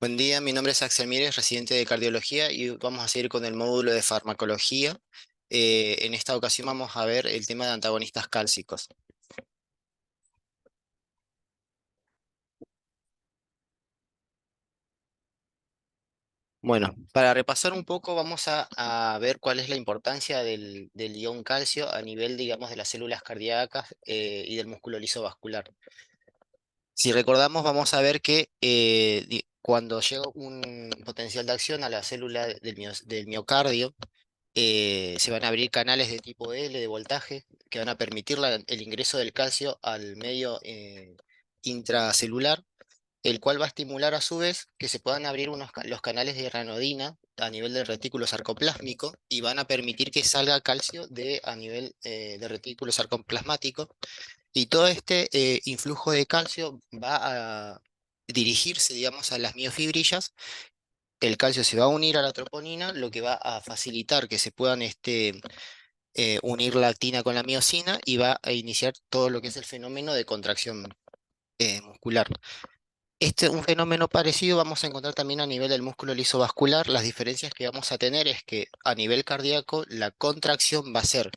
Buen día, mi nombre es Axel Mírez, residente de cardiología y vamos a seguir con el módulo de farmacología. En esta ocasión vamos a ver el tema de antagonistas cálcicos. Bueno, para repasar un poco vamos a ver cuál es la importancia del ion calcio a nivel, digamos, de las células cardíacas y del músculo liso vascular. Si recordamos, vamos a ver que cuando llega un potencial de acción a la célula del miocardio, se van a abrir canales de tipo L de voltaje que van a permitir el ingreso del calcio al medio intracelular, el cual va a estimular a su vez que se puedan abrir los canales de ranodina a nivel del retículo sarcoplásmico y van a permitir que salga calcio a nivel de retículo sarcoplasmático. Y todo este influjo de calcio va a dirigirse, digamos, a las miofibrillas. El calcio se va a unir a la troponina, lo que va a facilitar que se puedan unir la actina con la miosina y va a iniciar todo lo que es el fenómeno de contracción muscular. Un fenómeno parecido vamos a encontrar también a nivel del músculo lisovascular. Las diferencias que vamos a tener es que a nivel cardíaco la contracción va a ser,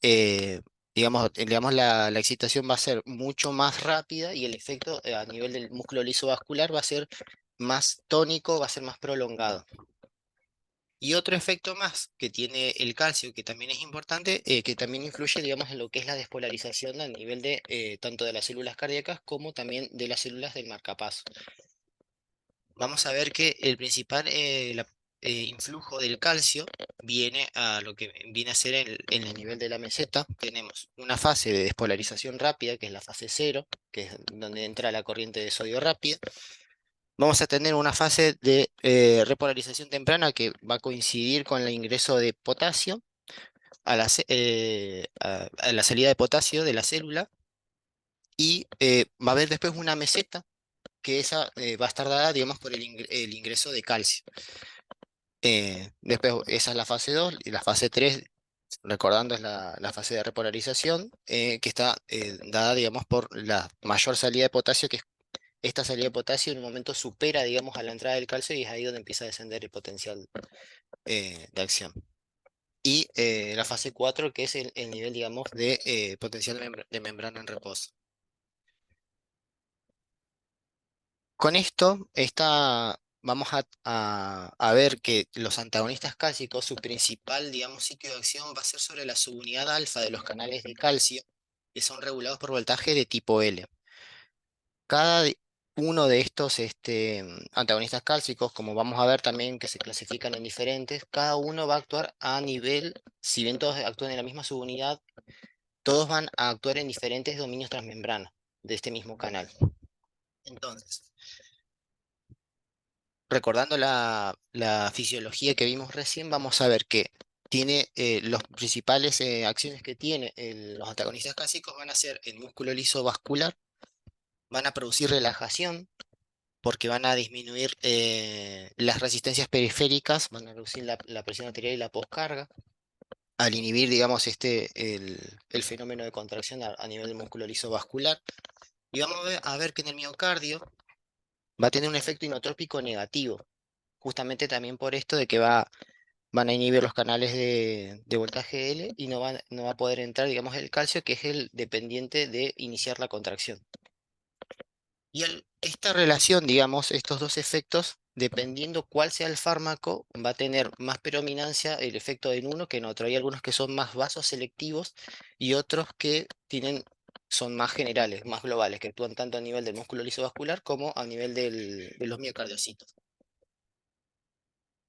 eh, digamos la excitación va a ser mucho más rápida y el efecto a nivel del músculo lisovascular va a ser más tónico, va a ser más prolongado. Y otro efecto más que tiene el calcio, que también es importante, que también influye, digamos, en lo que es la despolarización a nivel de tanto de las células cardíacas como también de las células del marcapaso. Vamos a ver que el principal influjo del calcio viene a lo que viene a ser en el nivel de la meseta. Tenemos una fase de despolarización rápida, que es la fase cero, que es donde entra la corriente de sodio rápida. Vamos a tener una fase de repolarización temprana que va a coincidir con el ingreso de potasio a la salida de potasio de la célula y va a haber después una meseta que esa va a estar dada, digamos, por el ingreso de calcio. Después esa es la fase 2 y la fase 3 recordando, es la fase de repolarización que está dada, digamos, por la mayor salida de potasio, que es esta salida de potasio en un momento supera, digamos, a la entrada del calcio y es ahí donde empieza a descender el potencial de acción. Y la fase 4 que es el nivel, digamos, de potencial de membrana en reposo. Con esto, vamos a ver que los antagonistas cálcicos, su principal, digamos, sitio de acción va a ser sobre la subunidad alfa de los canales de calcio, que son regulados por voltaje de tipo L. Uno de estos antagonistas cálcicos, como vamos a ver también que se clasifican en diferentes, cada uno va a actuar a nivel, si bien todos actúan en la misma subunidad, todos van a actuar en diferentes dominios transmembrana de este mismo canal. Entonces, recordando la fisiología que vimos recién, vamos a ver que tiene los principales acciones que tiene los antagonistas clásicos van a ser el músculo liso vascular, van a producir relajación porque van a disminuir las resistencias periféricas, van a reducir la presión arterial y la poscarga, al inhibir, digamos, el fenómeno de contracción a nivel del músculo liso vascular. Y vamos a ver que en el miocardio va a tener un efecto inotrópico negativo, justamente también por esto de que van a inhibir los canales de voltaje L y no va a poder entrar, digamos, el calcio, que es el dependiente de iniciar la contracción. Y esta relación, digamos, estos dos efectos, dependiendo cuál sea el fármaco, va a tener más predominancia el efecto en uno que en otro. Hay algunos que son más vasoselectivos y otros que son más generales, más globales, que actúan tanto a nivel del músculo lisovascular como a nivel de los miocardiocitos.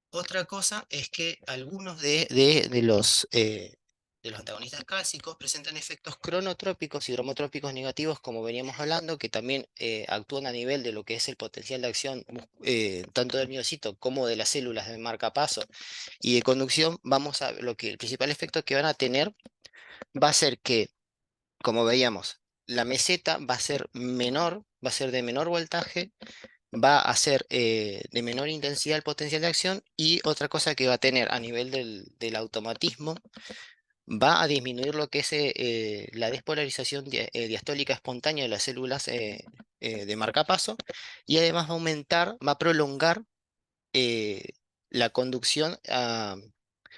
Otra cosa es que algunos de los antagonistas clásicos presentan efectos cronotrópicos y dromotrópicos negativos, como veníamos hablando, que también actúan a nivel de lo que es el potencial de acción tanto del miocito como de las células de marcapaso y de conducción. Vamos a lo que el principal efecto que van a tener va a ser que, como veíamos, la meseta va a ser menor, va a ser de menor voltaje, va a ser de menor intensidad el potencial de acción y otra cosa que va a tener a nivel del automatismo, va a disminuir lo que es la despolarización diastólica espontánea de las células de marcapaso, y además va a aumentar, va a prolongar eh, la conducción,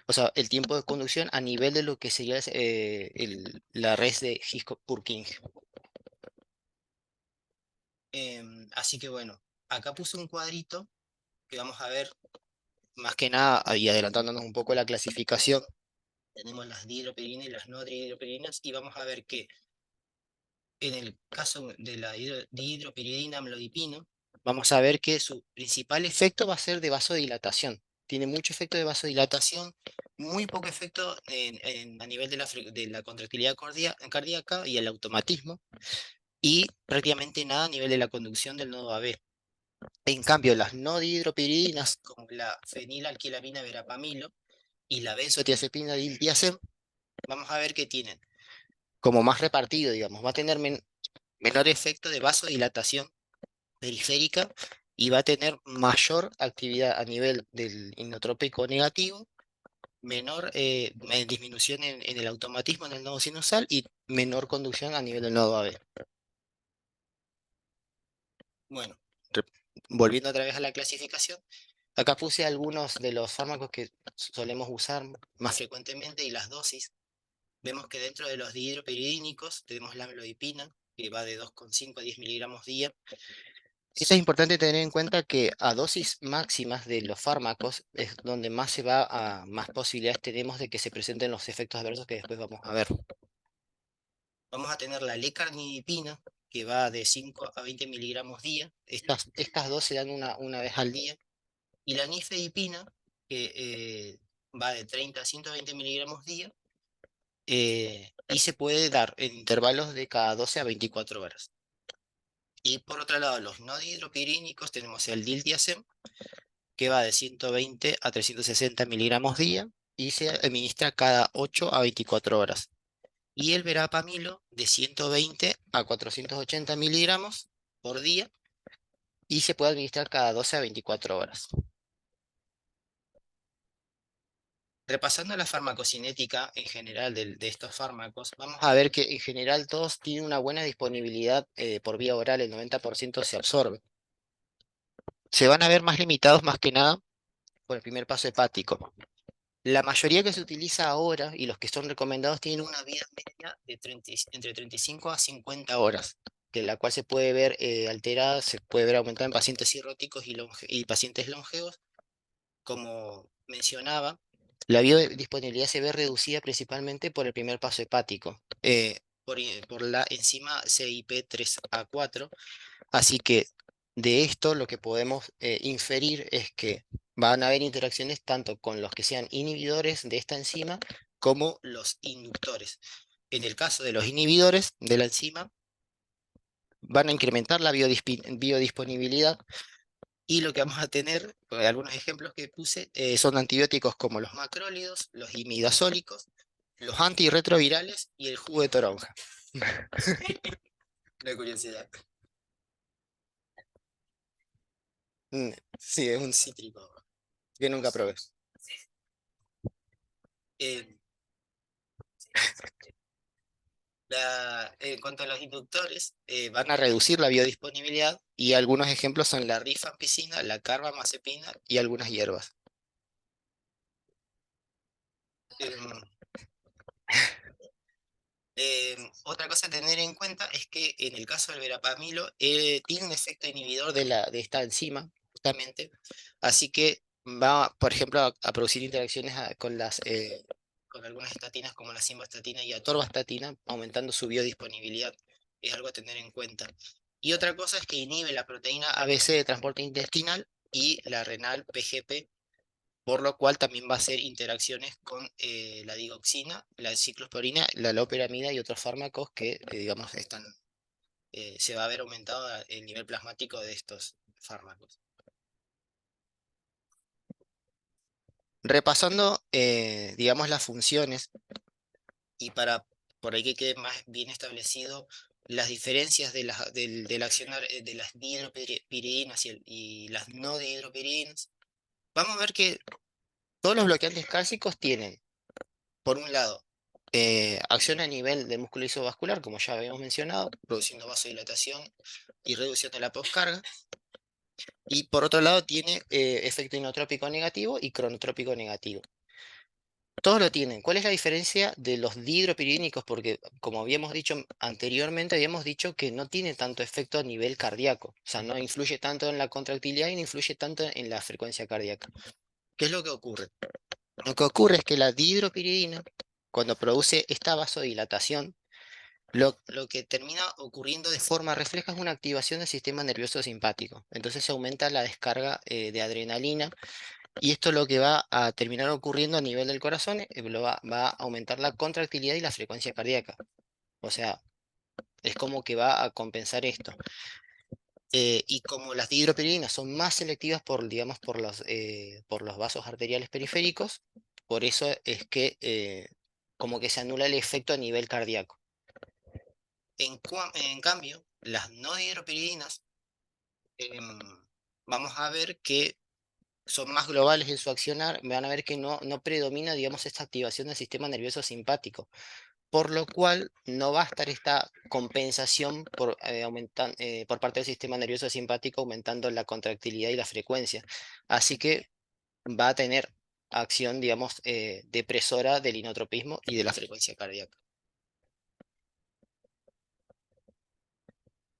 o sea, el tiempo de conducción a nivel de lo que sería la red de Hitchcock-Purkinje. Así que bueno, acá puse un cuadrito que vamos a ver más que nada, y adelantándonos un poco la clasificación. Tenemos las dihidropirinas y las no dihidropirinas, y vamos a ver que en el caso de la dihidropiridina amlodipino, vamos a ver que su principal efecto va a ser de vasodilatación. Tiene mucho efecto de vasodilatación, muy poco efecto a nivel de de la contractilidad cardíaca y el automatismo, y prácticamente nada a nivel de la conducción del nodo AB. En cambio, las no dihidropiridinas, como la fenilalquilamina verapamilo y la benzotiazepina diltiazem, vamos a ver que tienen como más repartido, digamos, va a tener menor efecto de vasodilatación periférica y va a tener mayor actividad a nivel del inotrópico negativo, menor disminución en el automatismo en el nodo sinusal y menor conducción a nivel del nodo AB. Bueno, re- volviendo otra vez a la clasificación, acá puse algunos de los fármacos que solemos usar más frecuentemente y las dosis. Vemos que dentro de los dihidropiridínicos tenemos la amlodipina, que va de 2,5 a 10 miligramos día. Eso es importante tener en cuenta que a dosis máximas de los fármacos es donde más más posibilidades tenemos de que se presenten los efectos adversos que después vamos a ver. Vamos a tener la lecarnidipina, que va de 5 a 20 miligramos día. Estas dos se dan una vez al día. Y la nifedipina, que va de 30 a 120 miligramos día, y se puede dar en intervalos de cada 12 a 24 horas. Y por otro lado, los no dihidropirínicos tenemos el diltiazem, que va de 120 a 360 miligramos día y se administra cada 8 a 24 horas. Y el verapamilo de 120 a 480 miligramos por día y se puede administrar cada 12 a 24 horas. Repasando la farmacocinética en general de estos fármacos, vamos a ver que en general todos tienen una buena disponibilidad por vía oral, el 90% se absorbe. Se van a ver más limitados más que nada por el primer paso hepático. La mayoría que se utiliza ahora y los que son recomendados tienen una vida media de entre 35 a 50 horas, que la cual se puede ver alterada, se puede ver aumentada en pacientes cirróticos y pacientes longevos. Como mencionaba, la biodisponibilidad se ve reducida principalmente por el primer paso hepático, por la enzima CYP3A4. Así que de esto lo que podemos inferir es que van a haber interacciones tanto con los que sean inhibidores de esta enzima como los inductores. En el caso de los inhibidores de la enzima, van a incrementar la biodisponibilidad y lo que vamos a tener, algunos ejemplos que puse, son antibióticos como los macrólidos, los imidazólicos, los antirretrovirales y el jugo de toronja. La curiosidad. Sí, es un cítrico que nunca probé. Eh, en cuanto a los inductores, van a reducir la biodisponibilidad y algunos ejemplos son la rifampicina, la carbamazepina y algunas hierbas. Em, Otra cosa a tener en cuenta es que en el caso del verapamilo tiene un efecto inhibidor de esta enzima, justamente, así que va, por ejemplo, a producir interacciones con algunas estatinas como la simvastatina y atorvastatina, aumentando su biodisponibilidad. Es algo a tener en cuenta. Y otra cosa es que inhibe la proteína ABC de transporte intestinal y la renal PGP, por lo cual también va a hacer interacciones con la digoxina, la ciclosporina, la loperamida y otros fármacos que, digamos, se va a ver aumentado el nivel plasmático de estos fármacos. Repasando, digamos, las funciones y para por ahí que quede más bien establecido las diferencias del accionar de las dihidropiridinas y las no dihidropiridinas, vamos a ver que todos los bloqueantes cálcicos tienen, por un lado, Acción a nivel del músculo isovascular, como ya habíamos mencionado, produciendo vasodilatación y reducción de la poscarga. Y por otro lado tiene efecto inotrópico negativo y cronotrópico negativo. Todos lo tienen. ¿Cuál es la diferencia de los dihidropiridínicos? Porque como habíamos dicho anteriormente, habíamos dicho que no tiene tanto efecto a nivel cardíaco. O sea, no influye tanto en la contractilidad y no influye tanto en la frecuencia cardíaca. ¿Qué es lo que ocurre? Lo que ocurre es que la dihidropiridina, cuando produce esta vasodilatación, lo que termina ocurriendo de forma refleja es una activación del sistema nervioso simpático. Entonces se aumenta la descarga de adrenalina y esto lo que va a terminar ocurriendo a nivel del corazón, va a aumentar la contractilidad y la frecuencia cardíaca. O sea, es como que va a compensar esto. Y como las dihidropiridinas son más selectivas por, digamos, por los vasos arteriales periféricos, por eso es que como que se anula el efecto a nivel cardíaco. En cambio, las no dihidropiridinas, em, vamos a ver que son más globales en su accionar, van a ver que no predomina, digamos, esta activación del sistema nervioso simpático, por lo cual no va a estar esta compensación por parte del sistema nervioso simpático aumentando la contractilidad y la frecuencia. Así que va a tener acción, digamos, depresora del inotropismo y de la frecuencia cardíaca.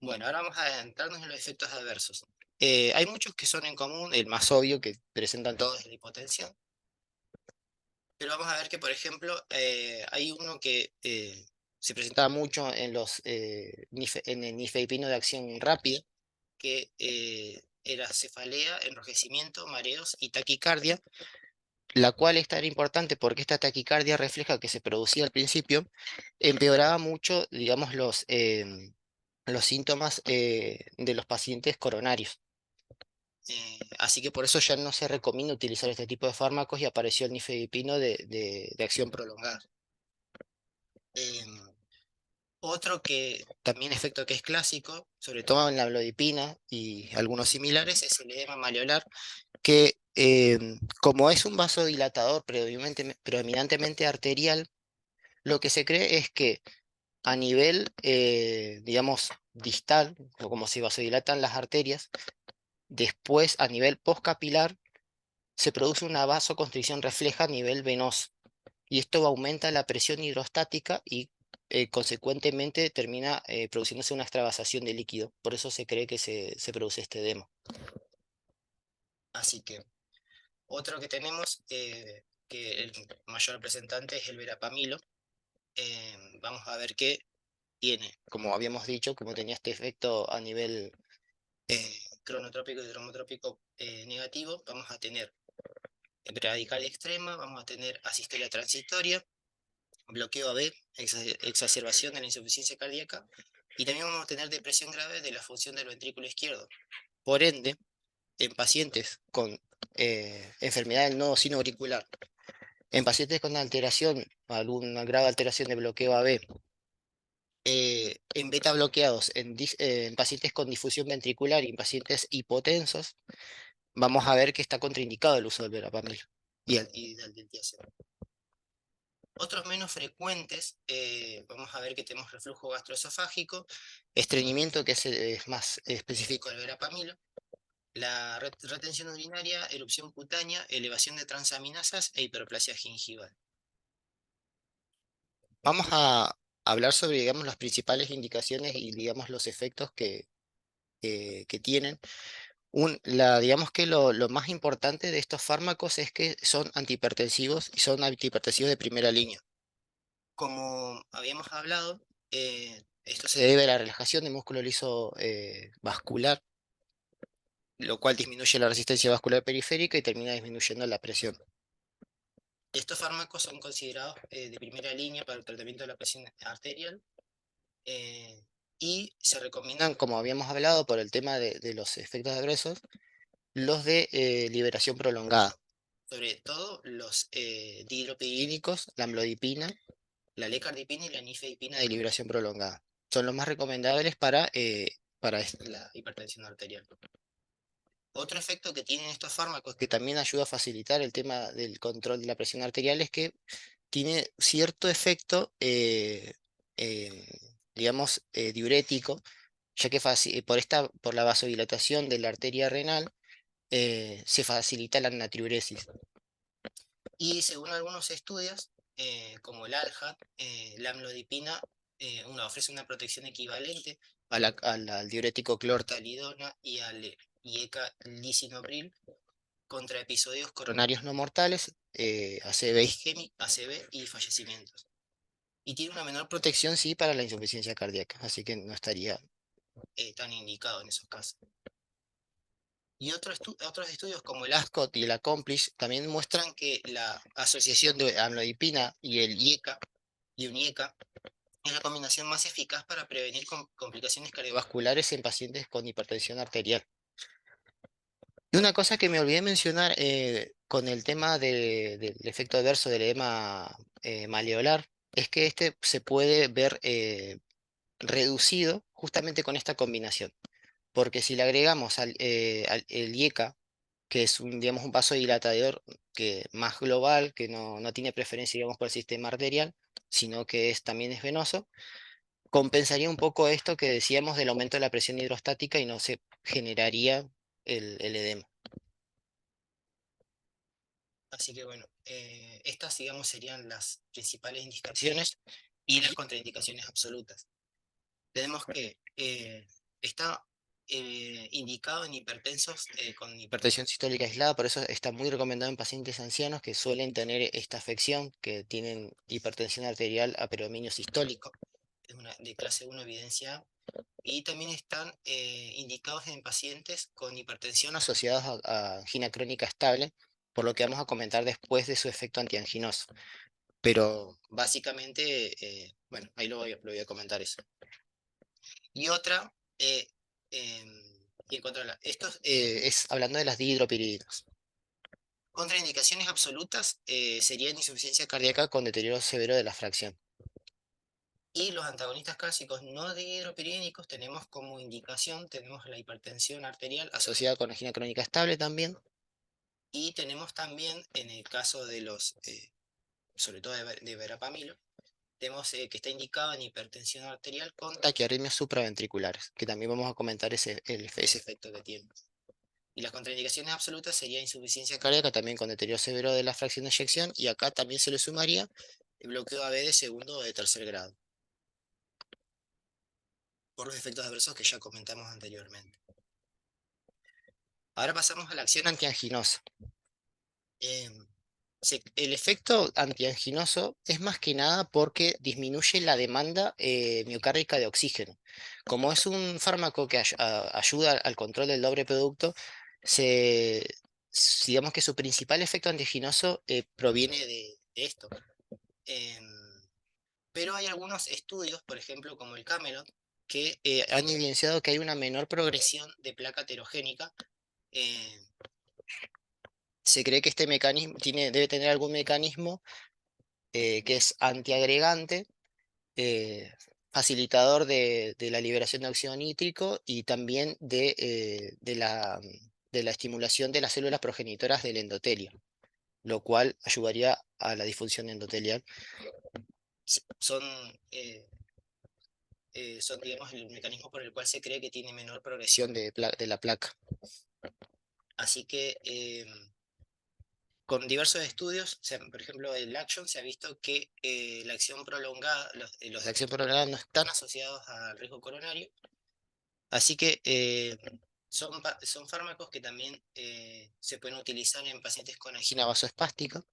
Bueno, ahora vamos a adentrarnos en los efectos adversos. Hay muchos que son en común, el más obvio que presentan todos es la hipotensión. Pero vamos a ver que, por ejemplo, hay uno que se presentaba mucho en en el nifedipino de acción rápida, que era cefalea, enrojecimiento, mareos y taquicardia, la cual es tan importante porque esta taquicardia refleja que se producía al principio, empeoraba mucho, digamos, los síntomas de los pacientes coronarios. Así que por eso ya no se recomienda utilizar este tipo de fármacos y apareció el nifedipino de acción prolongada. Em, Otro que también efecto que es clásico, sobre todo en la amlodipina y algunos similares, es el edema maleolar, que como es un vasodilatador predominantemente arterial, lo que se cree es que a nivel, digamos, distal, o como se vasodilatan las arterias, después a nivel postcapilar se produce una vasoconstricción refleja a nivel venoso. Y esto aumenta la presión hidrostática y consecuentemente termina produciéndose una extravasación de líquido. Por eso se cree que se produce este edema. Así que otro que tenemos, que el mayor representante es el verapamilo. Vamos a ver que tiene, como habíamos dicho, como tenía este efecto a nivel cronotrópico y dromotrópico negativo, vamos a tener bradicardia extrema, vamos a tener asistolia transitoria, bloqueo AB, exacerbación de la insuficiencia cardíaca, y también vamos a tener depresión grave de la función del ventrículo izquierdo. Por ende, en pacientes con enfermedad del nodo sinoauricular, en pacientes con alteración, alguna grave alteración de bloqueo AB, en beta bloqueados, en pacientes con difusión ventricular y en pacientes hipotensos, vamos a ver que está contraindicado el uso del verapamil y del diltiazem. Otros menos frecuentes, vamos a ver que tenemos reflujo gastroesofágico, estreñimiento, que es más específico del verapamilo, la retención urinaria, erupción cutánea, elevación de transaminasas e hiperplasia gingival. Vamos a hablar sobre, digamos, las principales indicaciones y, digamos, los efectos que tienen. Digamos que lo más importante de estos fármacos es que son antihipertensivos y son antihipertensivos de primera línea. Como habíamos hablado, esto se debe a la relajación del músculo liso vascular, lo cual disminuye la resistencia vascular periférica y termina disminuyendo la presión. Estos fármacos son considerados de primera línea para el tratamiento de la presión arterial eh, y se recomiendan, como habíamos hablado, por el tema de los efectos adversos, los de liberación prolongada. Sobre todo los dihidropidínicos, la amlodipina, la lecardipina y la nifedipina de liberación prolongada. Son los más recomendables para la hipertensión arterial. Otro efecto que tienen estos fármacos que también ayuda a facilitar el tema del control de la presión arterial es que tiene cierto efecto, digamos, diurético, ya que por la vasodilatación de la arteria renal se facilita la natriuresis. Y según algunos estudios, como el ALHA, la amlodipina ofrece una protección equivalente al diurético clortalidona y al IECA lisinopril contra episodios coronarios no mortales, ACV y fallecimientos. Y tiene una menor protección, sí, para la insuficiencia cardíaca, así que no estaría tan indicado en esos casos. Y otros estudios como el ASCOT y el ACCOMPLISH también muestran que la asociación de amlodipina y el IECA y un IECA es la combinación más eficaz para prevenir complicaciones cardiovasculares en pacientes con hipertensión arterial. Y una cosa que me olvidé mencionar con el tema del efecto adverso del edema maleolar es que este se puede ver reducido justamente con esta combinación. Porque si le agregamos el IECA, que es digamos, un vasodilatador más global, que no tiene preferencia, digamos, por el sistema arterial, sino que también es venoso, compensaría un poco esto que decíamos del aumento de la presión hidrostática y no se generaría el edema. Así que bueno, estas, digamos, serían las principales indicaciones y las contraindicaciones absolutas. Tenemos que está indicado en hipertensos con hipertensión sistólica aislada, por eso está muy recomendado en pacientes ancianos que suelen tener esta afección, que tienen hipertensión arterial a predominio sistólico, es una de clase 1 evidencia A, y también están indicados en pacientes con hipertensión asociados a angina crónica estable, por lo que vamos a comentar después de su efecto antianginoso. Pero básicamente, bueno, ahí lo voy a comentar eso. Y otra, y en contra esto es hablando de las dihidropiridinas. Contraindicaciones absolutas serían insuficiencia cardíaca con deterioro severo de la fracción. Y los antagonistas clásicos no dihidropiridínicos tenemos como indicación, tenemos la hipertensión arterial asociada con angina crónica estable también. Y tenemos también, en el caso de los, sobre todo de verapamilo, tenemos que está indicado en hipertensión arterial con taquiarritmias supraventriculares, que también vamos a comentar ese efecto que tiene. Y las contraindicaciones absolutas sería insuficiencia cardíaca también con deterioro severo de la fracción de eyección, y acá también se le sumaría el bloqueo AB de segundo o de tercer grado, por los efectos adversos que ya comentamos anteriormente. Ahora pasamos a la acción antianginosa. Eh, el efecto antianginoso es más que nada porque disminuye la demanda miocárdica de oxígeno. Como es un fármaco que ayuda al control del doble producto, se, digamos que su principal efecto antianginoso proviene de esto. Em, pero hay algunos estudios, por ejemplo, como el Camelot, que han evidenciado que hay una menor progresión de placa aterogénica. eh, Se cree que este mecanismo debe tener algún mecanismo que es antiagregante, eh, facilitador de la liberación de óxido nítrico y también de la estimulación de las células progenitoras del endotelio, lo cual ayudaría a la disfunción endotelial. Son, eh, son, digamos, el mecanismo por el cual se cree que tiene menor progresión de la placa. Así que con diversos estudios, por ejemplo, el Action se ha visto que la acción prolongada, los de acción prolongada no están asociados al riesgo coronario, así que son fármacos que también se pueden utilizar en pacientes con angina vasoespástica.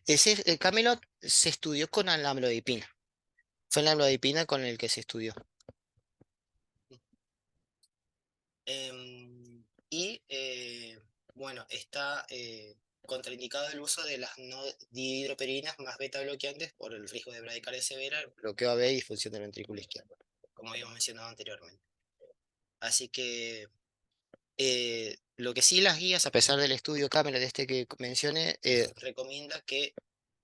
El Camelot se estudió con la amlodipina, fue la amlodipina con el que se estudió. Y bueno, está contraindicado el uso de las no dihidropiridinas más beta bloqueantes por el riesgo de bradicardia severa, bloqueo AB y disfunción del ventrículo izquierdo, como habíamos mencionado anteriormente. Así que lo que sí las guías, a pesar del estudio Camelot de este que mencioné, recomienda que,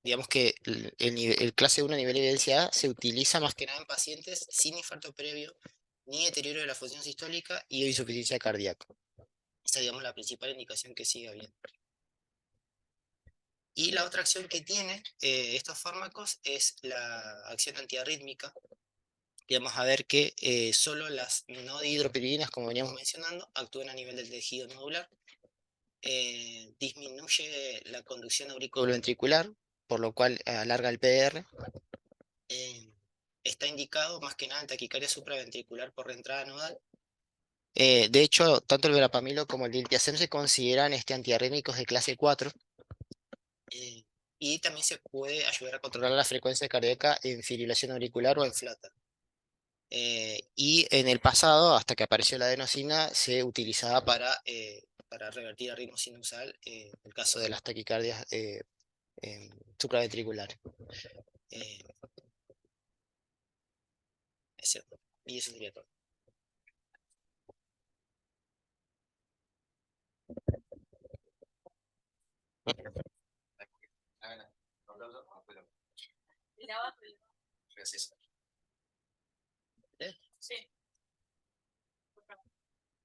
digamos que el clase 1 nivel de evidencia A se utiliza más que nada en pacientes sin infarto previo, ni deterioro de la función sistólica y insuficiencia cardíaca. Esa es, digamos, la principal indicación que sigue habiendo. Y la otra acción que tienen estos fármacos es la acción antiarrítmica. Y vamos a ver que solo las no dihidropiridinas, como veníamos mencionando, actúan a nivel del tejido nodular. Disminuye la conducción auriculoventricular, por lo cual alarga el PDR. eh, Está indicado más que nada en taquicardia supraventricular por reentrada nodal. De hecho, tanto el verapamilo como el diltiazem se consideran antiarrítmicos de clase 4. eh, y también se puede ayudar a controlar la frecuencia cardíaca en fibrilación auricular o en flata. Y en el pasado, hasta que apareció la adenosina, se utilizaba para revertir arritmia sinusal en el caso de las taquicardias supraventriculares. Eh, es cierto. Y eso sería todo. Gracias.